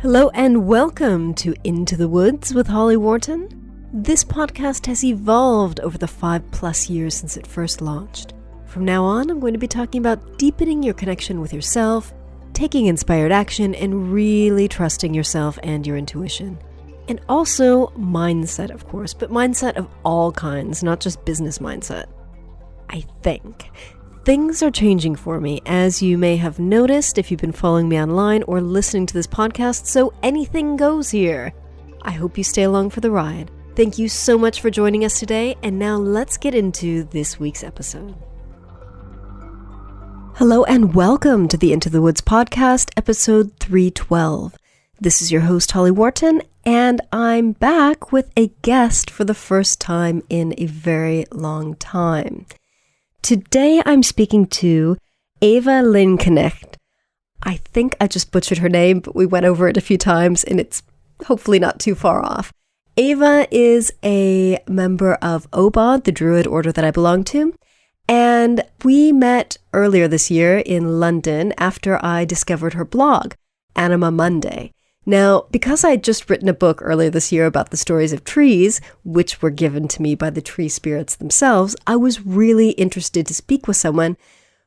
Hello and welcome to Into the Woods with Holly Wharton. This podcast has evolved over the 5+ years since it first launched. From now on, I'm going to be talking about deepening your connection with yourself, taking inspired action, and really trusting yourself and your intuition. And also mindset, of course, but mindset of all kinds, not just business mindset. I think. Things are changing for me, as you may have noticed if you've been following me online or listening to this podcast, so anything goes here. I hope you stay along for the ride. Thank you so much for joining us today, and now let's get into this week's episode. Hello and welcome to the Into the Woods podcast, episode 312. This is your host, Holly Wharton, and I'm back with a guest for the first time in a very long time. Today I'm speaking to Eva Leenknegt. I think I just butchered her name, but we went over it a few times and it's hopefully not too far off. Eva is a member of OBOD, the druid order that I belong to, and we met earlier this year in London after I discovered her blog, Anima Monday. Now, because I had just written a book earlier this year about the stories of trees, which were given to me by the tree spirits themselves, I was really interested to speak with someone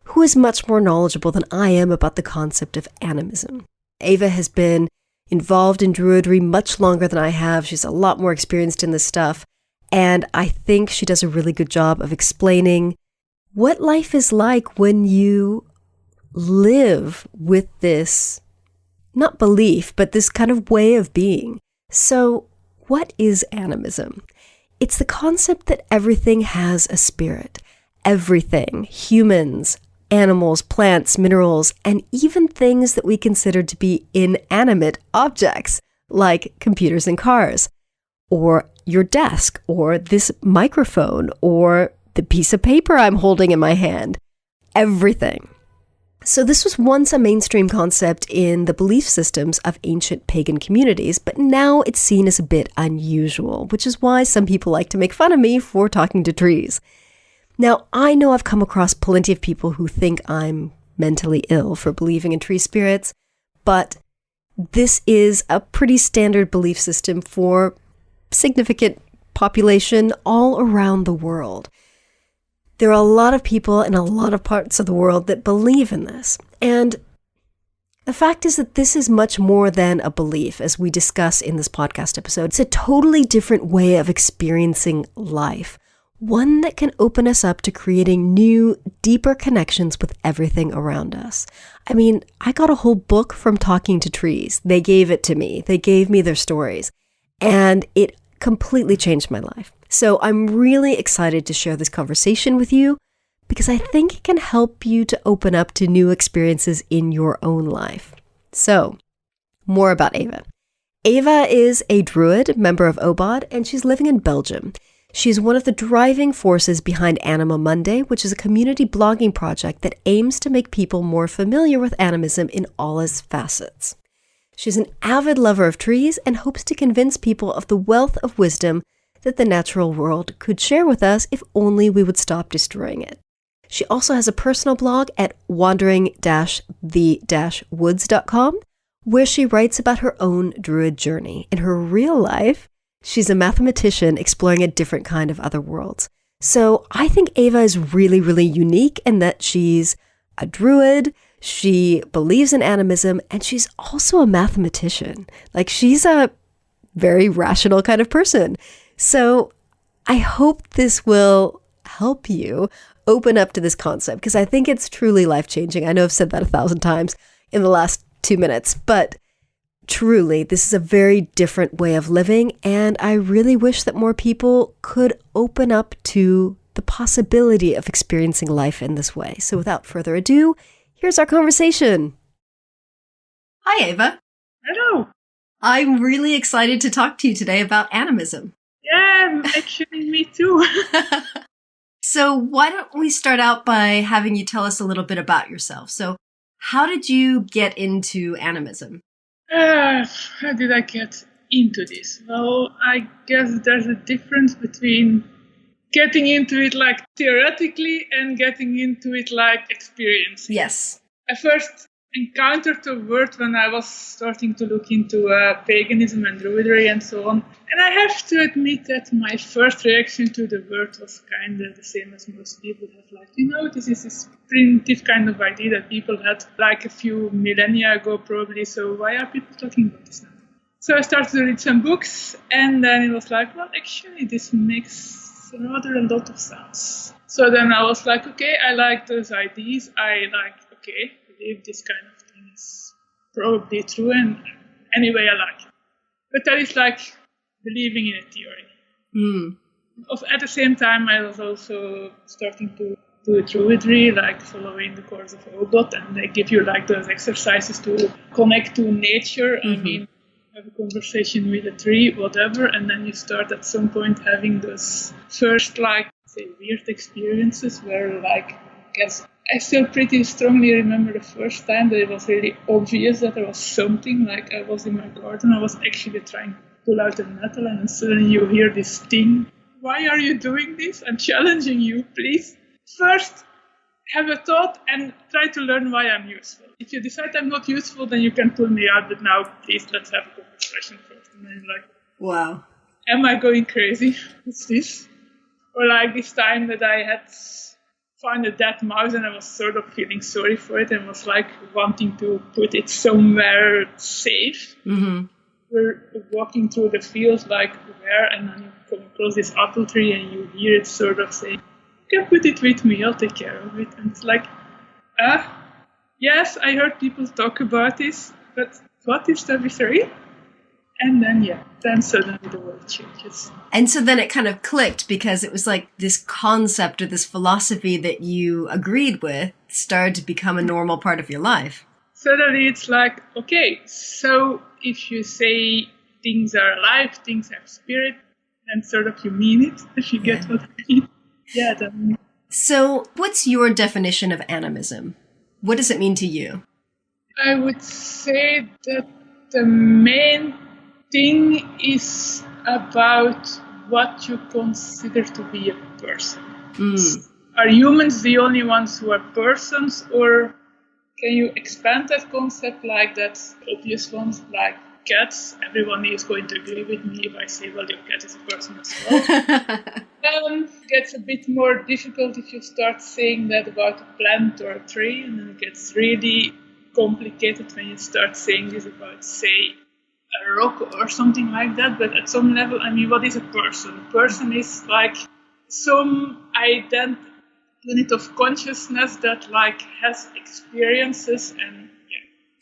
who is much more knowledgeable than I am about the concept of animism. Eva has been involved in druidry much longer than I have. She's a lot more experienced in this stuff, and I think she does a really good job of explaining what life is like when you live with this not belief, but this kind of way of being. So, what is animism? It's the concept that everything has a spirit. Everything, humans, animals, plants, minerals, and even things that we consider to be inanimate objects, like computers and cars, or your desk, or this microphone, or the piece of paper I'm holding in my hand. Everything. So this was once a mainstream concept in the belief systems of ancient pagan communities, but now it's seen as a bit unusual, which is why some people like to make fun of me for talking to trees. Now, I know I've come across plenty of people who think I'm mentally ill for believing in tree spirits, but this is a pretty standard belief system for significant population all around the world. There are a lot of people in a lot of parts of the world that believe in this. And the fact is that this is much more than a belief, as we discuss in this podcast episode. It's a totally different way of experiencing life, one that can open us up to creating new, deeper connections with everything around us. I mean, I got a whole book from talking to trees. They gave it to me. They gave me their stories. And it completely changed my life. So I'm really excited to share this conversation with you because I think it can help you to open up to new experiences in your own life. So, more about Eva. Eva is a druid, member of OBOD, and she's living in Belgium. She's one of the driving forces behind Anima Monday, which is a community blogging project that aims to make people more familiar with animism in all its facets. She's an avid lover of trees and hopes to convince people of the wealth of wisdom that the natural world could share with us if only we would stop destroying it. She also has a personal blog at wandering-the-woods.com, where she writes about her own druid journey. In her real life, she's a mathematician exploring a different kind of other worlds. So I think Eva is really, really unique in that she's a druid, she believes in animism, and she's also a mathematician. Like, she's a very rational kind of person. So I hope this will help you open up to this concept because I think it's truly life-changing. I know I've said that 1,000 times in the last 2 minutes, but truly, this is a very different way of living, and I really wish that more people could open up to the possibility of experiencing life in this way. So without further ado, here's our conversation. Hi, Eva. Hello. I'm really excited to talk to you today about animism. Yeah, actually, me too. So why don't we start out by having you tell us a little bit about yourself? So how did you get into animism? How did I get into this? Well, I guess there's a difference between getting into it like theoretically and getting into it like experiencing. Yes. I first encountered the word when I was starting to look into paganism and druidry and so on. And I have to admit that my first reaction to the word was kind of the same as most people have. Like, this is this primitive kind of idea that people had like a few millennia ago probably. So why are people talking about this now? So I started to read some books, and then it was like, well, actually, this makes rather a lot of sense. So then I was like, okay, I like those ideas. I believe this kind of thing is probably true, and anyway, I like it. But that is like believing in a theory. At the same time, I was also starting to do druidry, like following the course of OBOD, and they give you like those exercises to connect to nature. I mean, have a conversation with a tree, whatever, and then you start at some point having those first, like, say, weird experiences where, like, I still pretty strongly remember the first time that it was really obvious that there was something, like I was in my garden, I was actually trying to pull out a nettle, and then suddenly you hear this sting. Why are you doing this? I'm challenging you, please. First, have a thought and try to learn why I'm useful. If you decide I'm not useful, then you can pull me out, but now, please, let's have a conversation first. And then you're like, wow. Am I going crazy? What's this? Or like this time that I had found a dead mouse and I was sort of feeling sorry for it and was like wanting to put it somewhere safe. We're walking through the field, like where, and then you come across this apple tree and you hear it sort of say, you can put it with me, I'll take care of it. And it's like, yes, I heard people talk about this, but what is that real? And then suddenly the world changes. And so then it kind of clicked because it was like this concept or this philosophy that you agreed with started to become a normal part of your life. Suddenly it's like, okay, so if you say things are alive, things have spirit, then sort of you mean it, if you get what I mean. Yeah. Then. So what's your definition of animism? What does it mean to you? I would say that the main thing is about what you consider to be a person. Are humans the only ones who are persons, or can you expand that concept like that obvious ones like cats? Everyone is going to agree with me if I say, well, your cat is a person as well. Gets a bit more difficult if you start saying that about a plant or a tree, and then it gets really complicated when you start saying this about, say, a rock or something like that. But at some level, I mean, what is a person? A person is like some unit of consciousness that like has experiences and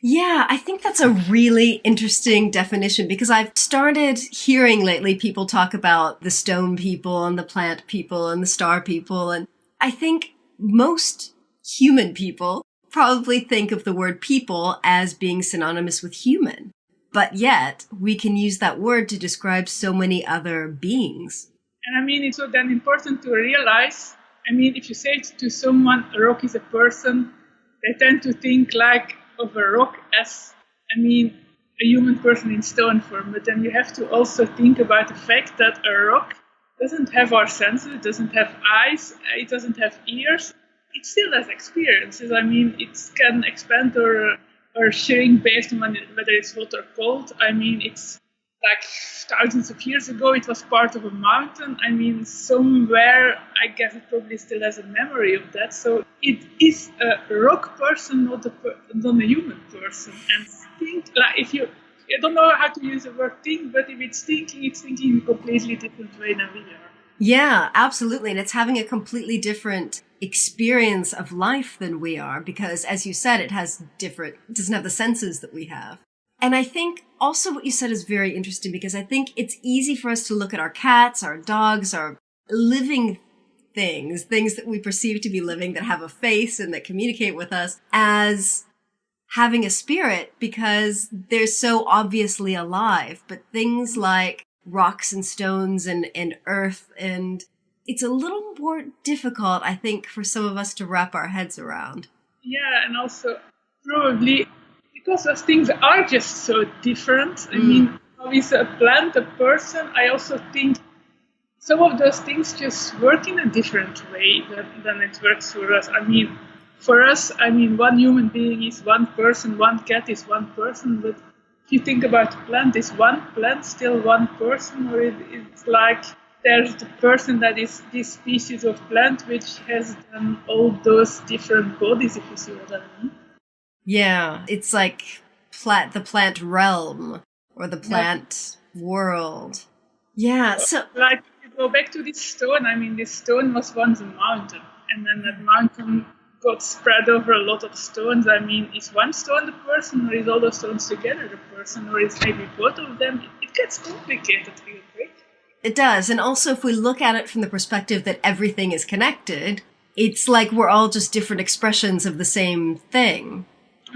Yeah, I think that's a really interesting definition because I've started hearing lately people talk about the stone people and the plant people and the star people. And I think most human people probably think of the word people as being synonymous with human. But yet we can use that word to describe so many other beings. And I mean, it's so then important to realize, I mean, if you say to someone, a rock is a person, they tend to think like of a rock as, I mean, a human person in stone form. But then you have to also think about the fact that a rock doesn't have our senses, it doesn't have eyes, it doesn't have ears. It still has experiences. I mean, it can expand or shrink based on whether it's hot or cold. I mean, it's like thousands of years ago, it was part of a mountain. I mean, somewhere, I guess it probably still has a memory of that. So it is a rock person, not a human person. And think, like, I don't know how to use the word think, but if it's thinking in a completely different way than we are. Yeah, absolutely. And it's having a completely different experience of life than we are because, as you said, it doesn't have the senses that we have. And I think also what you said is very interesting because I think it's easy for us to look at our cats, our dogs, our living things that we perceive to be living that have a face and that communicate with us as having a spirit because they're so obviously alive. But things like rocks and stones and earth, and it's a little more difficult, I think, for some of us to wrap our heads around. Yeah, and also probably because those things are just so different. I mean, how is a plant a person? I also think some of those things just work in a different way than it works for us. I mean, for us, I mean, one human being is one person, one cat is one person, but if you think about a plant, is one plant still one person, or it's like there's the person that is this species of plant which has all those different bodies, if you see what I mean. Yeah, it's like the plant realm or the plant world. Yeah, so like if you go back to this stone, I mean, this stone was once a mountain, and then that mountain got spread over a lot of stones. I mean, is one stone the person, or is all the stones together the person, or is maybe both of them? It gets complicated real quick. it does. And also, if we look at it from the perspective that everything is connected, it's like we're all just different expressions of the same thing.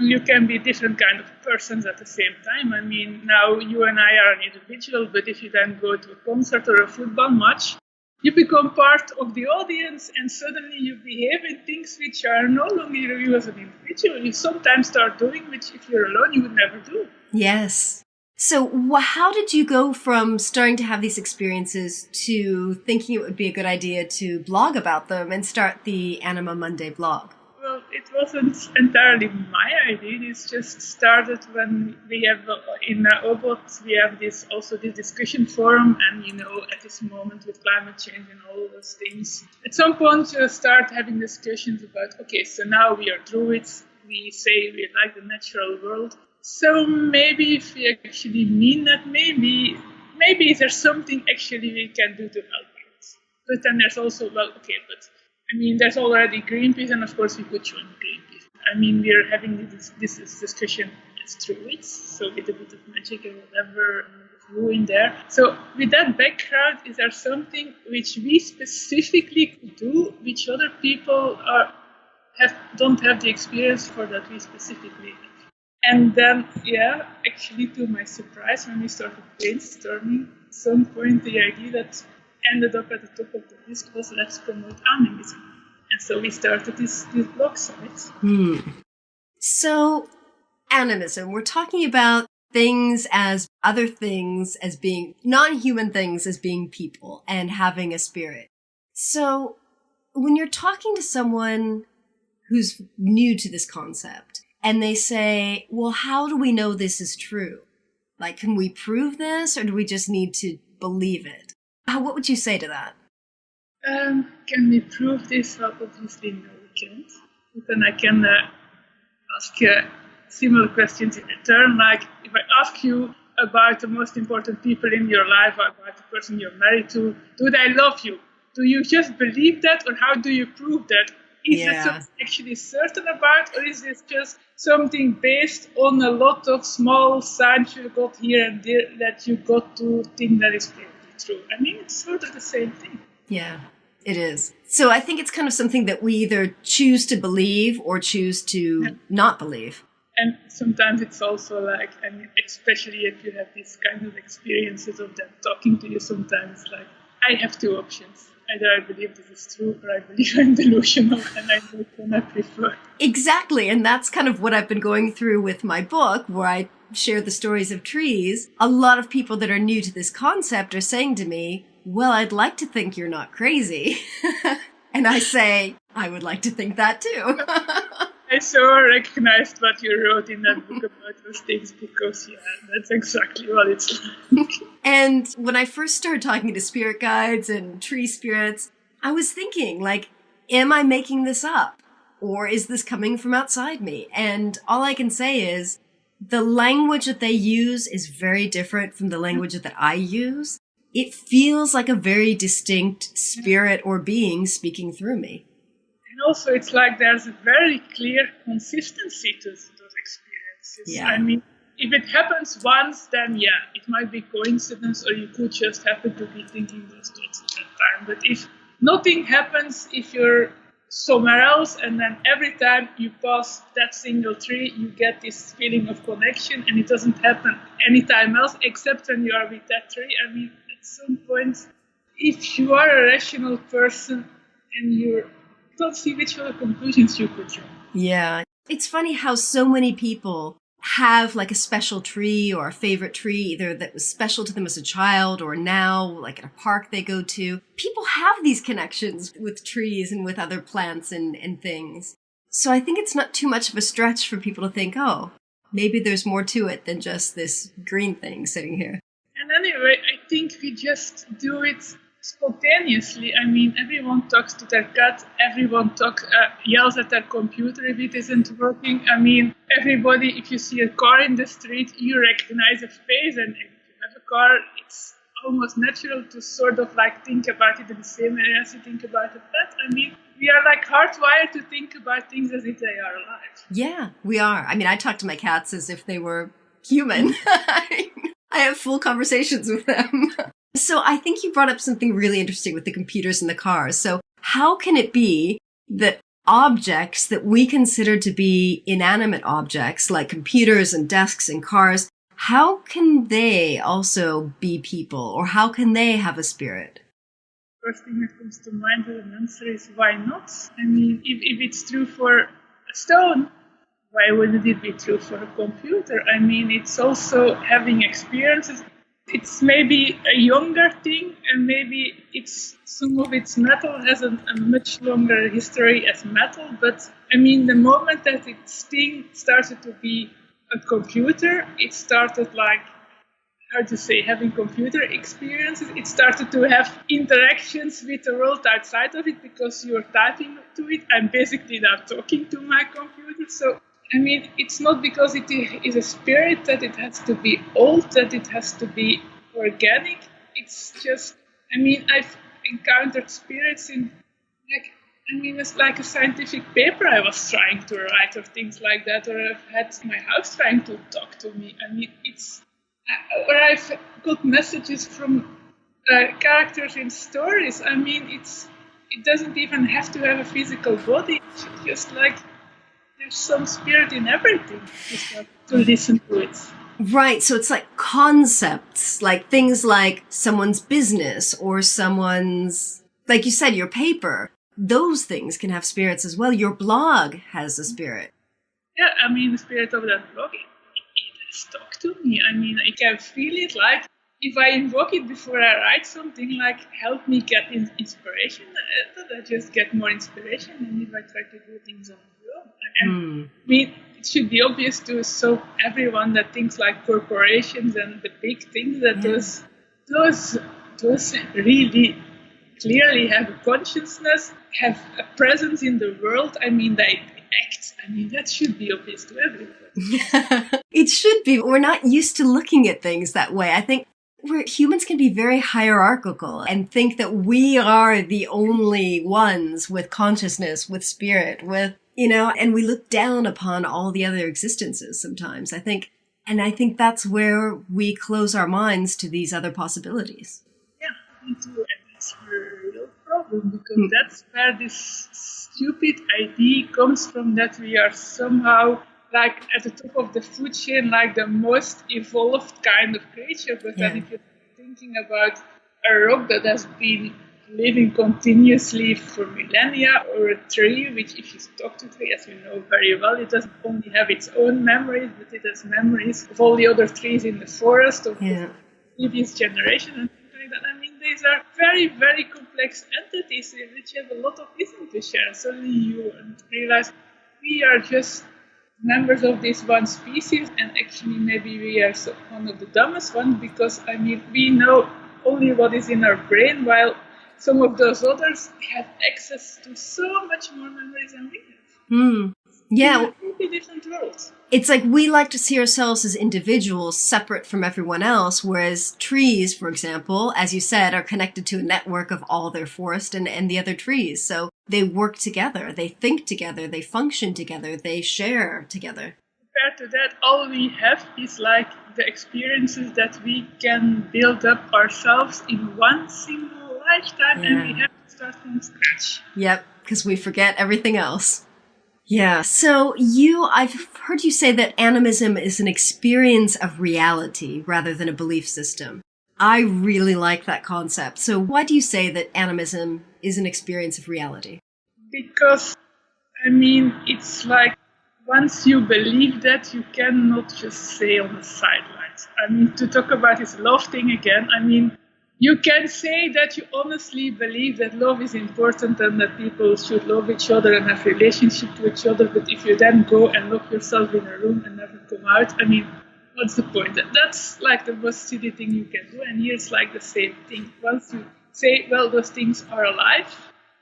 You can be different kind of persons at the same time. I mean, now you and I are an individual, but if you then go to a concert or a football match, you become part of the audience, and suddenly you behave in things which are no longer you as an individual. You sometimes start doing which, if you're alone, you would never do. Yes. So how did you go from starting to have these experiences to thinking it would be a good idea to blog about them and start the Anima Monday blog? Well, it wasn't entirely my idea. This just started when we have in OBOD we have this discussion forum, and at this moment with climate change and all those things, at some point you start having discussions about, okay, so now we are druids. We say we like the natural world. So maybe if we actually mean that, maybe there's something actually we can do to help it. But then there's also, well, okay, but I mean, there's already Greenpeace, and of course we could join Greenpeace. I mean, we're having this discussion as druids, so with a bit of magic and whatever woo in there. So with that background, is there something which we specifically could do, which other people don't have the experience for that we specifically have? And then, actually to my surprise, when we started brainstorming, at some point the idea that ended up at the top of the list was, let's promote Animism. And so we started this blog site. So, Animism, we're talking about things as other things, as being non-human things, as being people and having a spirit. So, when you're talking to someone who's new to this concept, and they say, well, how do we know this is true? Like, can we prove this, or do we just need to believe it? What would you say to that? Can we prove this? Well, obviously, no, we can't. But then I can ask similar questions in return. Like, if I ask you about the most important people in your life, or about the person you're married to, do they love you? Do you just believe that, or how do you prove that? Is it something actually certain about, or is this just something based on a lot of small signs you got here and there that you got to think that is probably true? I mean, it's sort of the same thing. Yeah, it is. So I think it's kind of something that we either choose to believe or choose to not believe. And sometimes it's also like, I mean, especially if you have these kind of experiences of them talking to you, sometimes like, I have two options. Either I believe this is true, or I believe I'm delusional, and I know what I prefer. Exactly, and that's kind of what I've been going through with my book, where I share the stories of trees. A lot of people that are new to this concept are saying to me, well, I'd like to think you're not crazy. And I say, I would like to think that too. I so recognized what you wrote in that book about those things, because, that's exactly what it's like. And when I first started talking to spirit guides and tree spirits, I was thinking, like, am I making this up? Or is this coming from outside me? And all I can say is the language that they use is very different from the language that I use. It feels like a very distinct spirit or being speaking through me. And also, it's like there's a very clear consistency to those experiences. Yeah. I mean, if it happens once, then it might be coincidence, or you could just happen to be thinking those thoughts at that time. But if nothing happens, if you're somewhere else, and then every time you pass that single tree, you get this feeling of connection, and it doesn't happen anytime else except when you are with that tree. I mean, at some point, if you are a rational person and you don't see which other conclusions you could draw. Yeah. It's funny how so many people have like a special tree or a favorite tree, either that was special to them as a child or now, like at a park they go to. People have these connections with trees and with other plants and things. So I think it's not too much of a stretch for people to think, oh, maybe there's more to it than just this green thing sitting here. And anyway, I think we just do it spontaneously. I mean, everyone talks to their cat, everyone yells at their computer if it isn't working. I mean, everybody, if you see a car in the street, you recognize a face, and if you have a car, it's almost natural to sort of like think about it in the same way as you think about a pet. I mean, we are like hardwired to think about things as if they are alive. Yeah, we are. I mean, I talk to my cats as if they were human. I have full conversations with them. So I think you brought up something really interesting with the computers and the cars. So how can it be that objects that we consider to be inanimate objects, like computers and desks and cars, how can they also be people, or how can they have a spirit? First thing that comes to mind as an answer is why not? I mean, if it's true for a stone, why wouldn't it be true for a computer? I mean, it's also having experiences. It's maybe a younger thing, and maybe some of its metal has a much longer history as metal. But I mean, the moment that its thing started to be a computer, it started like, having computer experiences. It started to have interactions with the world outside of it because you're typing to it. I'm basically now talking to my computer. So, I mean, it's not because it is a spirit that it has to be old, that it has to be organic. It's just, I mean, I've encountered spirits it's like a scientific paper I was trying to write or things like that, or I've had my house trying to talk to me. I mean, or I've got messages from characters in stories. I mean, it doesn't even have to have a physical body. It's just like there's some spirit in everything. Just have to listen to it. Right. So it's like concepts, like things like someone's business or someone's, like you said, your paper. Those things can have spirits as well. Your blog has a spirit. Yeah, I mean, the spirit of that blog, it has talked to me. I mean, I can feel it. Like, if I invoke it before I write something, like, help me get inspiration, I just get more inspiration than if I try to do things on my own. I mean, it should be obvious to everyone that things like corporations and the big things, that those really clearly have a consciousness, have a presence in the world. I mean, they act. I mean, that should be obvious to everyone. It should be. We're not used to looking at things that way. I think humans can be very hierarchical and think that we are the only ones with consciousness, with spirit, with, and we look down upon all the other existences sometimes, I think. And I think that's where we close our minds to these other possibilities. Yeah, me too. It's a real problem, because that's where this stupid idea comes from, that we are somehow like at the top of the food chain, like the most evolved kind of creature. But then if you're thinking about a rock that has been living continuously for millennia, or a tree, which if you talk to a tree, as you know very well, it doesn't only have its own memories, but it has memories of all the other trees in the forest, of previous generation. I mean, these are very, very complex entities which have a lot of wisdom to share. Suddenly you realize we are just members of this one species, and actually maybe we are one of the dumbest ones, because, I mean, we know only what is in our brain, while some of those others have access to so much more memories than we have. Yeah. Completely different worlds. It's like we like to see ourselves as individuals separate from everyone else, whereas trees, for example, as you said, are connected to a network of all their forest and the other trees. So they work together, they think together, they function together, they share together. Compared to that, all we have is like the experiences that we can build up ourselves in one single lifetime, and we have to start from scratch. Yep, because we forget everything else. Yeah. So I've heard you say that animism is an experience of reality rather than a belief system. I really like that concept. So why do you say that animism is an experience of reality? Because, I mean, it's like once you believe that, you cannot just stay on the sidelines. I mean, to talk about this love thing again, I mean, you can say that you honestly believe that love is important and that people should love each other and have relationships with each other, but if you then go and lock yourself in a room and never come out, I mean, what's the point? That's like the most silly thing you can do, and here it's like the same thing. Once you say, well, those things are alive,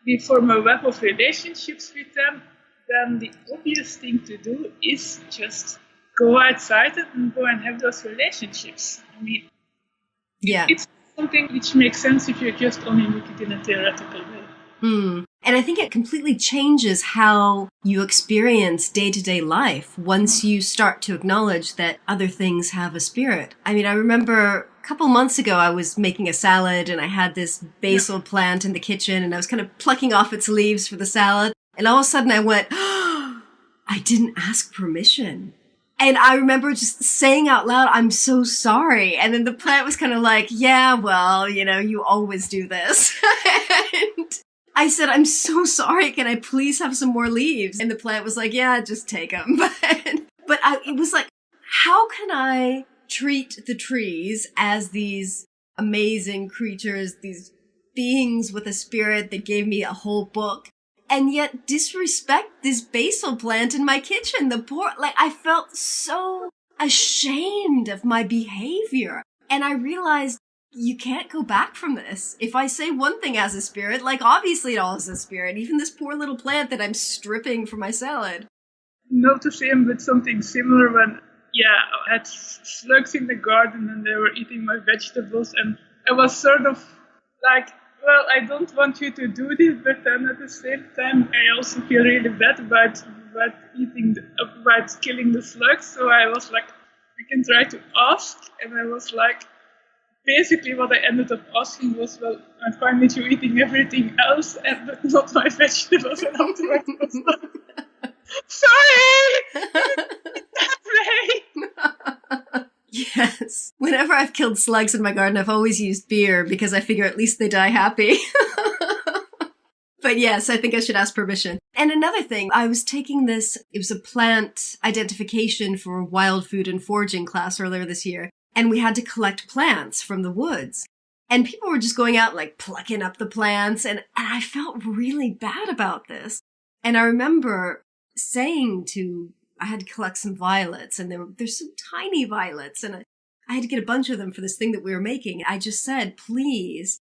we form a web of relationships with them, then the obvious thing to do is just go outside and go and have those relationships. I mean, Yeah. it's something which makes sense if you just only look at it in a theoretical way. And I think it completely changes how you experience day-to-day life once you start to acknowledge that other things have a spirit. I mean, I remember a couple months ago, I was making a salad and I had this basil plant in the kitchen and I was kind of plucking off its leaves for the salad. And all of a sudden I went, oh, I didn't ask permission. And I remember just saying out loud, I'm so sorry. And then the plant was kind of like, yeah, well, you always do this. And I said, I'm so sorry. Can I please have some more leaves? And the plant was like, yeah, just take them. But it was like, how can I treat the trees as these amazing creatures, these beings with a spirit that gave me a whole book, and yet disrespect this basil plant in my kitchen? I felt so ashamed of my behavior. And I realized you can't go back from this. If I say one thing has a spirit, obviously it all has a spirit. Even this poor little plant that I'm stripping for my salad. Not the same, but something similar when, I had slugs in the garden and they were eating my vegetables. And I was sort of like, well, I don't want you to do this, but then at the same time, I also feel really bad about killing the slugs. So I was like, I can try to ask. And I was like, basically what I ended up asking was, well, I'm fine with you eating everything else, but not my vegetables. And afterwards I was like, sorry! That way! Yes. Whenever I've killed slugs in my garden, I've always used beer because I figure at least they die happy. But yes, I think I should ask permission. And another thing, I was taking it was a plant identification for wild food and foraging class earlier this year. And we had to collect plants from the woods. And people were just going out plucking up the plants. And I felt really bad about this. And I remember saying I had to collect some violets, and there's some tiny violets, and I had to get a bunch of them for this thing that we were making. I just said, please,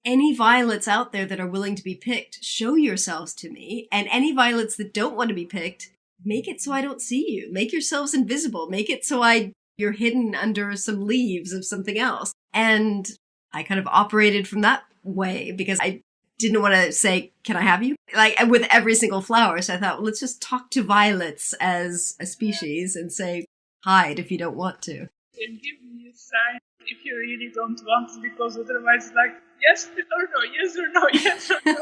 any violets out there that are willing to be picked, show yourselves to me. And any violets that don't want to be picked, make it so I don't see you. Make yourselves invisible. Make it so you're hidden under some leaves of something else. And I kind of operated from that way because I didn't want to say, can I have you? With every single flower. So I thought, well, let's just talk to violets as a species and say, hide if you don't want to. And give me a sign if you really don't want to, because otherwise yes or no, yes or no, yes or no,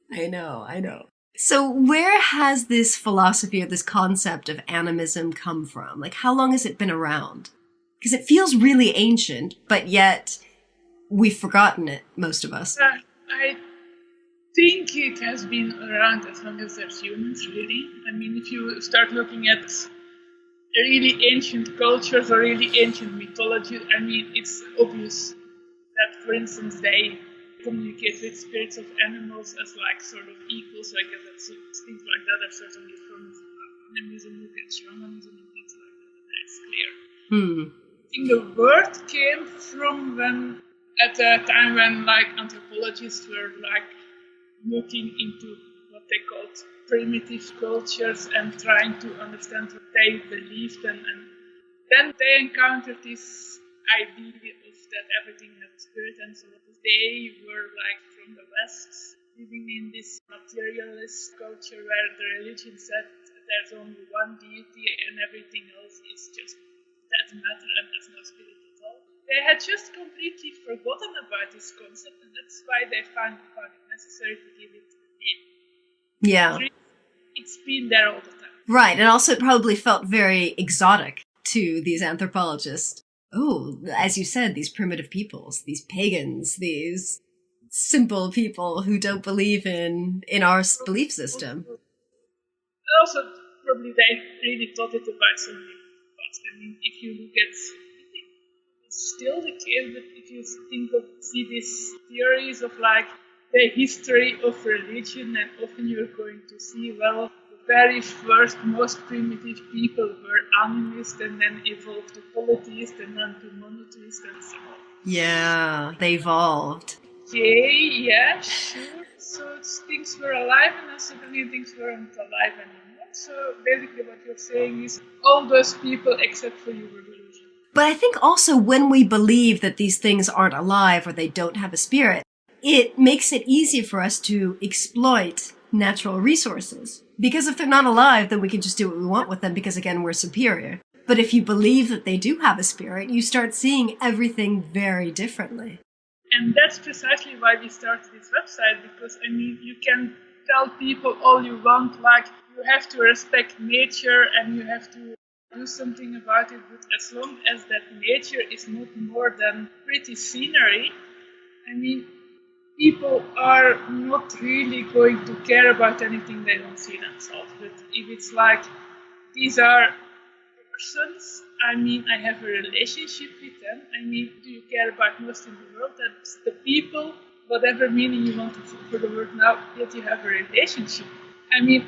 yes. I know. So where has this philosophy or this concept of animism come from? How long has it been around? Because it feels really ancient, but yet we've forgotten it, most of us. I think it has been around as long as there's humans, really. I mean, if you start looking at really ancient cultures or really ancient mythology, I mean, it's obvious that, for instance, they communicate with spirits of animals as sort of equals. I guess that's things like that are certainly from animism, you get shamanism and things like that. That's clear. I think the word came from at the time when anthropologists were looking into what they called primitive cultures and trying to understand what they believed, and then they encountered this idea of that everything had a spirit, and so they were from the West, living in this materialist culture where the religion said there's only one deity and everything else is just that matter and has no spirit at all. They had just completely forgotten about this concept, and that's why they found it necessary to give it a name. Yeah. It's been there all the time. Right, and also it probably felt very exotic to these anthropologists. Oh, as you said, these primitive peoples, these pagans, these simple people who don't believe in our belief system. And also, probably they really thought it about something. But I mean, if you look at still the case, but if you see these theories of like the history of religion, and often you're going to see, well, the very first, most primitive people were animists and then evolved to polytheists and then to monotheists and so on. Yeah, they evolved. Okay, yeah, sure. So things were alive and then suddenly things weren't alive anymore. So basically what you're saying is all those people except for you were delusional. But I think also when we believe that these things aren't alive or they don't have a spirit, it makes it easy for us to exploit natural resources. Because if they're not alive, then we can just do what we want with them because, again, we're superior. But if you believe that they do have a spirit, you start seeing everything very differently. And that's precisely why we started this website, because, I mean, you can tell people all you want, like, you have to respect nature and you have to do something about it, but as long as that nature is not more than pretty scenery, I mean, people are not really going to care about anything they don't see themselves. But if it's like, these are persons, I mean, I have a relationship with them. I mean, do you care about most in the world? That's the people, whatever meaning you want to put for the word now, yet you have a relationship. I mean,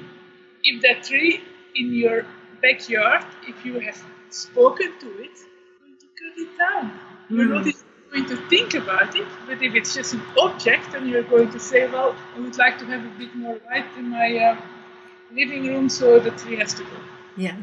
if that tree in your backyard, if you have spoken to it, you're going to cut it down. You're not even going to think about it, but if it's just an object, then you're going to say, well, I would like to have a bit more light in my living room, so the tree has to go. Yeah.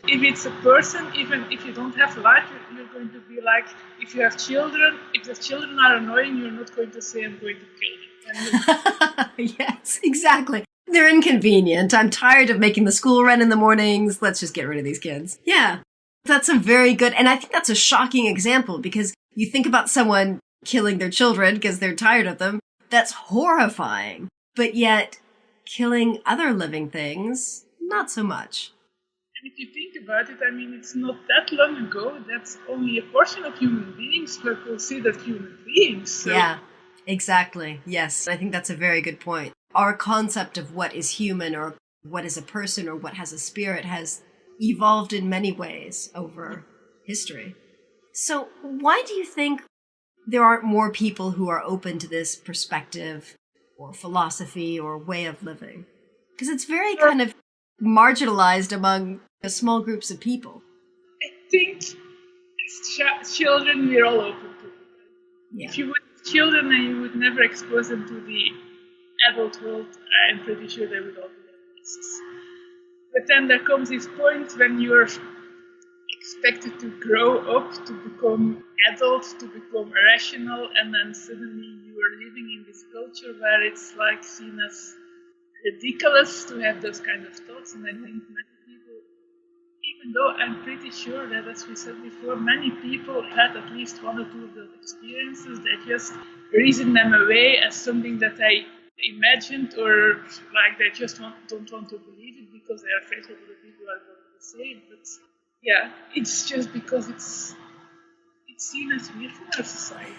If it's a person, even if you don't have light, you're going to be like, if you have children, if the children are annoying, you're not going to say, I'm going to kill them. Yes, exactly. They're inconvenient. I'm tired of making the school run in the mornings. Let's just get rid of these kids. Yeah, that's a very good, and I think that's a shocking example because you think about someone killing their children because they're tired of them. That's horrifying. But yet, killing other living things, not so much. And if you think about it, I mean, it's not that long ago. That's only a portion of human beings were considered human beings. So. Yeah, exactly. Yes, I think that's a very good point. Our concept of what is human or what is a person or what has a spirit has evolved in many ways over history. So why do you think there aren't more people who are open to this perspective or philosophy or way of living? Because it's very kind of marginalized among small groups of people. I think as children, we're all open to it. Yeah. If you would have children and you would never expose them to the adult world, I'm pretty sure they would all be atheists. But then there comes this point when you're expected to grow up, to become adult, to become rational, and then suddenly you are living in this culture where it's like seen as ridiculous to have those kind of thoughts. And I think many people, even though I'm pretty sure that, as we said before, many people had at least one or two of those experiences, they just reason them away as something that they imagined, or like they just don't want to believe it because they're afraid of what the people are going to say. But yeah, it's just because it's seen as weird in our society.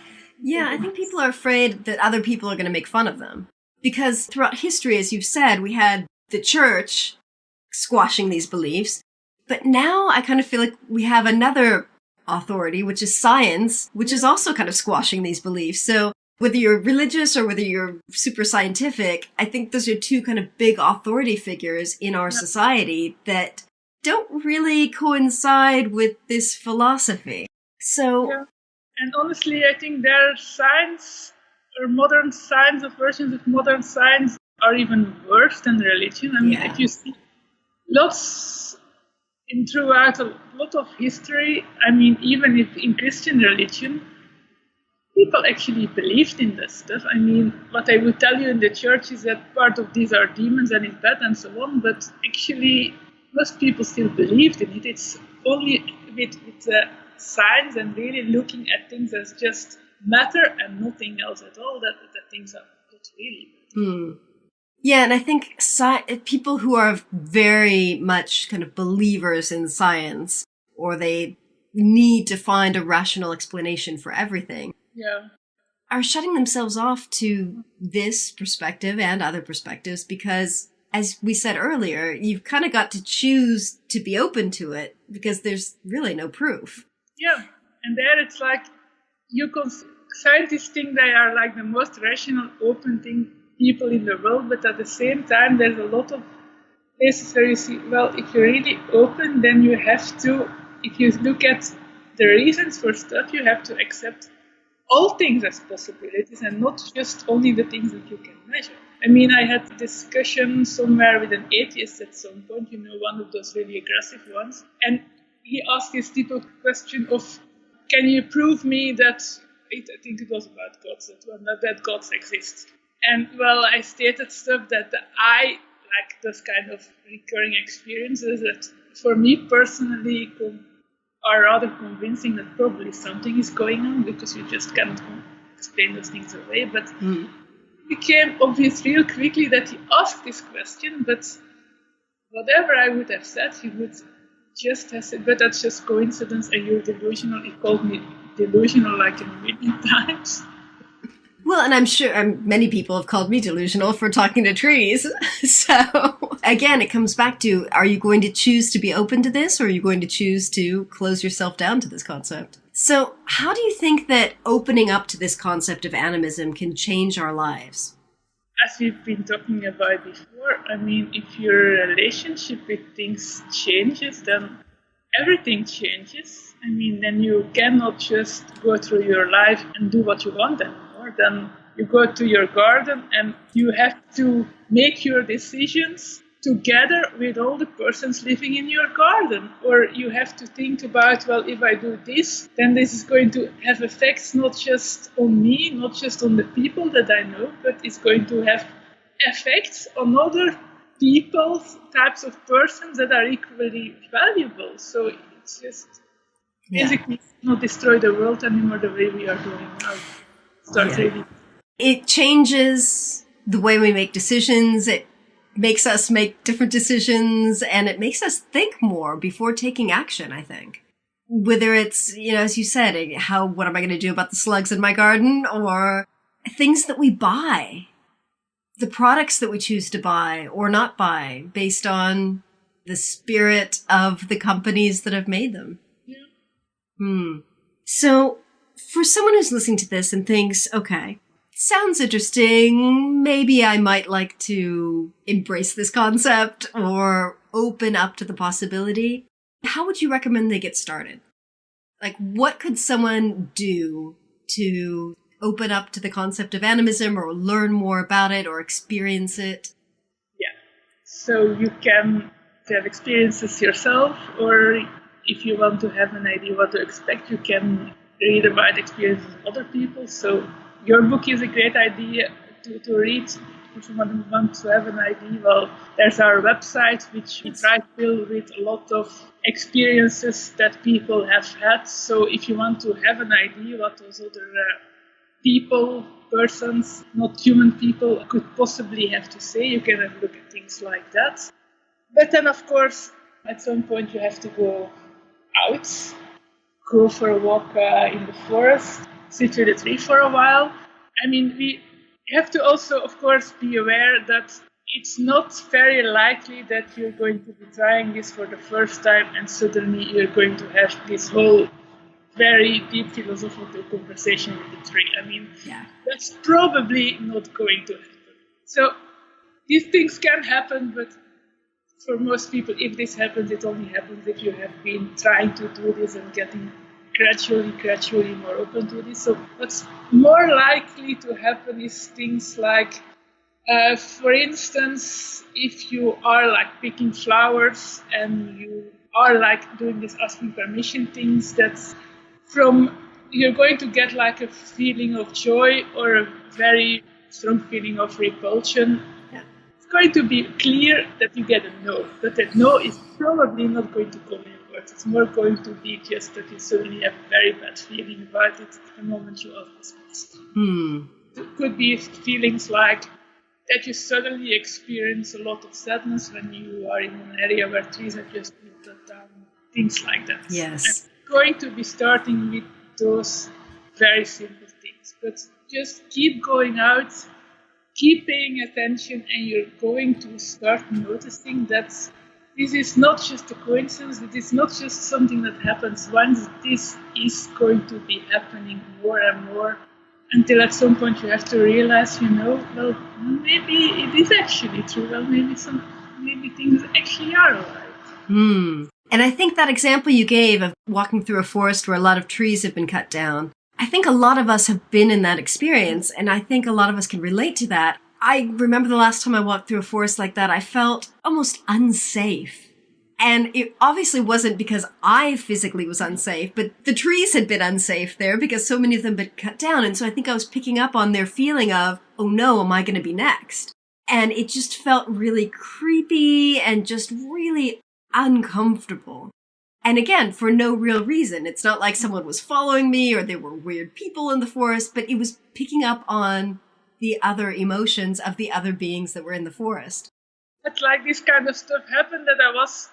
Yeah, I think people are afraid that other people are going to make fun of them. Because throughout history, as you've said, we had the church squashing these beliefs. But now I kind of feel like we have another authority, which is science, which is also kind of squashing these beliefs. So whether you're religious or whether you're super scientific, I think those are two kind of big authority figures in our society that don't really coincide with this philosophy. So, yeah. And honestly, I think their science or modern science or versions of modern science are even worse than religion. I mean, if you see throughout a lot of history, I mean, even if in Christian religion, people actually believed in this stuff. I mean, what I would tell you in the church is that part of these are demons and it's bad and so on, but actually most people still believed in it. It's only with science and really looking at things as just matter and nothing else at all that things are not really bad. Yeah, and I think people who are very much kind of believers in science, or they need to find a rational explanation for everything, are shutting themselves off to this perspective and other perspectives because, as we said earlier, you've kind of got to choose to be open to it because there's really no proof. Yeah, and there it's like scientists think they are like the most rational, open people in the world, but at the same time, there's a lot of places where you see, well, if you're really open, then you have to, if you look at the reasons for stuff, you have to accept all things as possibilities and not just only the things that you can measure. I mean, I had a discussion somewhere with an atheist at some point, one of those really aggressive ones, and he asked this typical question of, can you prove me that, I think it was about gods, that gods exist? And, well, I stated stuff that I like those kind of recurring experiences that, for me personally, are rather convincing that probably something is going on because you just cannot explain those things away. But it became obvious real quickly that he asked this question, but whatever I would have said, he would just have said, but that's just coincidence and you're delusional. He called me delusional like a million times. Well, and I'm sure many people have called me delusional for talking to trees. So, again, it comes back to, are you going to choose to be open to this, or are you going to choose to close yourself down to this concept? So, how do you think that opening up to this concept of animism can change our lives? As we've been talking about before, I mean, if your relationship with things changes, then everything changes. I mean, then you cannot just go through your life and do what you want anymore. Then you go to your garden and you have to make your decisions together with all the persons living in your garden. Or you have to think about, well, if I do this, then this is going to have effects not just on me, not just on the people that I know, but it's going to have effects on other people, types of persons that are equally valuable. So it's just basically not destroy the world anymore the way we are doing now. It changes the way we make decisions. It makes us make different decisions, and it makes us think more before taking action, I think. Whether it's, as you said, what am I going to do about the slugs in my garden, or things that we buy, the products that we choose to buy or not buy based on the spirit of the companies that have made them. Yeah. So, for someone who's listening to this and thinks, okay, sounds interesting, maybe I might like to embrace this concept or open up to the possibility, how would you recommend they get started? Like, what could someone do to open up to the concept of animism or learn more about it or experience it? Yeah. So you can have experiences yourself, or if you want to have an idea what to expect, you can read about experiences of other people. So your book is a great idea to read if you want to have an idea. Well, there's our website, which we try to fill with a lot of experiences that people have had. So if you want to have an idea what those other people, persons, not human people, could possibly have to say, you can have a look at things like that. But then, of course, at some point you have to go out, go for a walk in the forest, sit with a tree for a while. I mean, we have to also, of course, be aware that it's not very likely that you're going to be trying this for the first time and suddenly you're going to have this whole very deep philosophical conversation with the tree. I mean, that's probably not going to happen. So these things can happen, but for most people, if this happens, it only happens if you have been trying to do this and getting gradually more open to this. So what's more likely to happen is things like, for instance, if you are like picking flowers and you are like doing this asking permission things, that's you're going to get like a feeling of joy or a very strong feeling of repulsion. It's going to be clear that you get a no, but that no is probably not going to come in words. It's more going to be just that you suddenly have a very bad feeling about it the moment you ask this question. It could be feelings like that you suddenly experience a lot of sadness when you are in an area where trees have just been cut down, things like that. Yes. I'm going to be starting with those very simple things, but just keep going out, keep paying attention, and you're going to start noticing that this is not just a coincidence, it is not just something that happens once, this is going to be happening more and more until at some point you have to realize, well, maybe it is actually true, well, maybe things actually are alright. And I think that example you gave of walking through a forest where a lot of trees have been cut down, I think a lot of us have been in that experience, and I think a lot of us can relate to that. I remember the last time I walked through a forest like that, I felt almost unsafe. And it obviously wasn't because I physically was unsafe, but the trees had been unsafe there because so many of them had been cut down. And so I think I was picking up on their feeling of, oh no, am I going to be next? And it just felt really creepy and just really uncomfortable. And again, for no real reason. It's not like someone was following me or there were weird people in the forest, but it was picking up on the other emotions of the other beings that were in the forest. It's like this kind of stuff happened that I was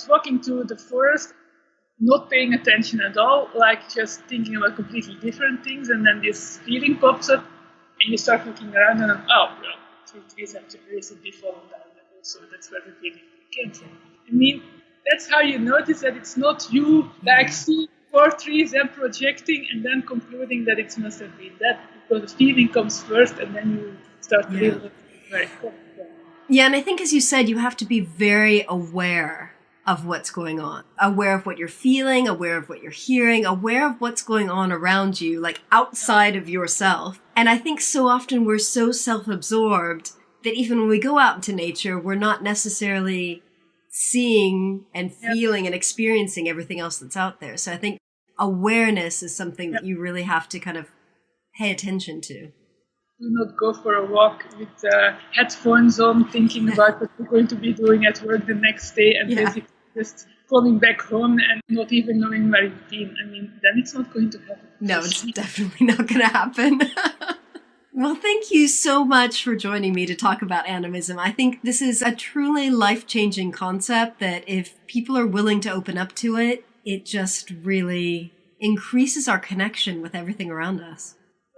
walking through the forest, not paying attention at all, like just thinking about completely different things, and then this feeling pops up, and you start looking around and three trees have recently fallen down, so that's where the feeling came from. I mean, that's how you notice that it's not you like seeing 4 trees and projecting and then concluding that it must have been that, because the feeling comes first and then you start feeling very comfortable. Yeah, and I think as you said, you have to be very aware of what's going on, aware of what you're feeling, aware of what you're hearing, aware of what's going on around you, like outside of yourself. And I think so often we're so self-absorbed that even when we go out into nature, we're not necessarily seeing and feeling and experiencing everything else that's out there. So I think awareness is something that you really have to kind of pay attention to. Do not go for a walk with headphones on, thinking about what you're going to be doing at work the next day, and basically just coming back home and not even knowing my routine. I mean, then it's not going to happen. No, it's definitely not going to happen. Well, thank you so much for joining me to talk about animism. I think this is a truly life-changing concept that if people are willing to open up to it, it just really increases our connection with everything around us.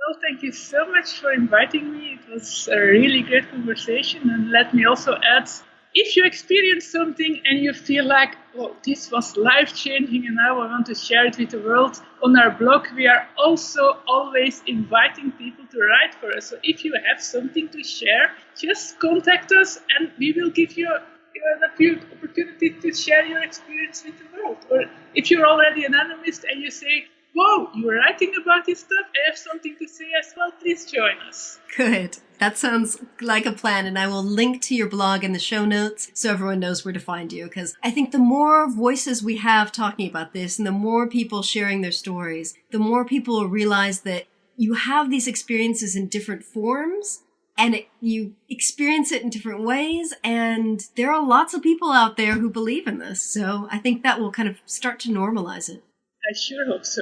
Well, thank you so much for inviting me. It was a really great conversation. And let me also add, if you experience something and you feel like, oh, this was life-changing and now I want to share it with the world, on our blog, we are also always inviting people to write for us. So if you have something to share, just contact us and we will give you the opportunity to share your experience with the world. Or if you're already an animist and you say, whoa, you're writing about this stuff, I have something to say as well, please join us. Good. That sounds like a plan, and I will link to your blog in the show notes so everyone knows where to find you, because I think the more voices we have talking about this and the more people sharing their stories, the more people will realize that you have these experiences in different forms and you experience it in different ways, and there are lots of people out there who believe in this. So I think that will kind of start to normalize it. I sure hope so.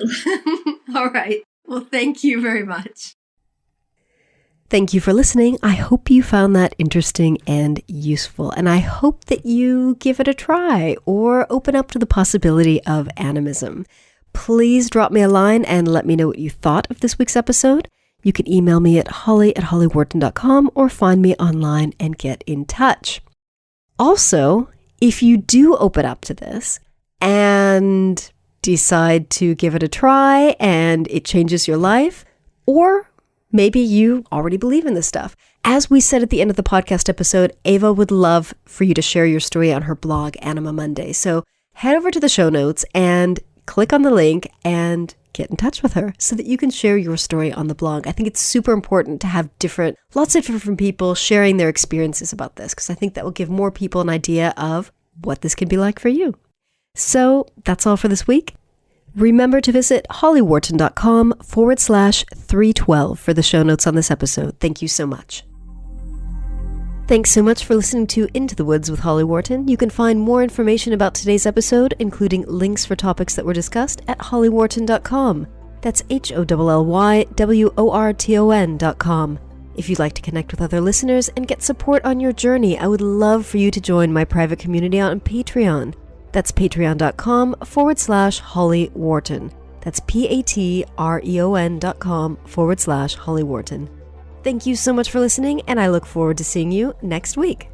All right. Well, thank you very much. Thank you for listening. I hope you found that interesting and useful, and I hope that you give it a try or open up to the possibility of animism. Please drop me a line and let me know what you thought of this week's episode. You can email me at holly@hollywharton.com or find me online and get in touch. Also, if you do open up to this and decide to give it a try and it changes your life, or maybe you already believe in this stuff. As we said at the end of the podcast episode, Eva would love for you to share your story on her blog, Anima Monday. So head over to the show notes and click on the link and get in touch with her so that you can share your story on the blog. I think it's super important to have lots of different people sharing their experiences about this, because I think that will give more people an idea of what this can be like for you. So that's all for this week. Remember to visit hollywharton.com/312 for the show notes on this episode. Thank you so much. Thanks so much for listening to Into the Woods with Holly Wharton. You can find more information about today's episode, including links for topics that were discussed, at hollywharton.com. That's HOLLYWORTON.com. If you'd like to connect with other listeners and get support on your journey, I would love for you to join my private community on Patreon. That's patreon.com/Holly Wharton. That's patreon.com/Holly Wharton. Thank you so much for listening, and I look forward to seeing you next week.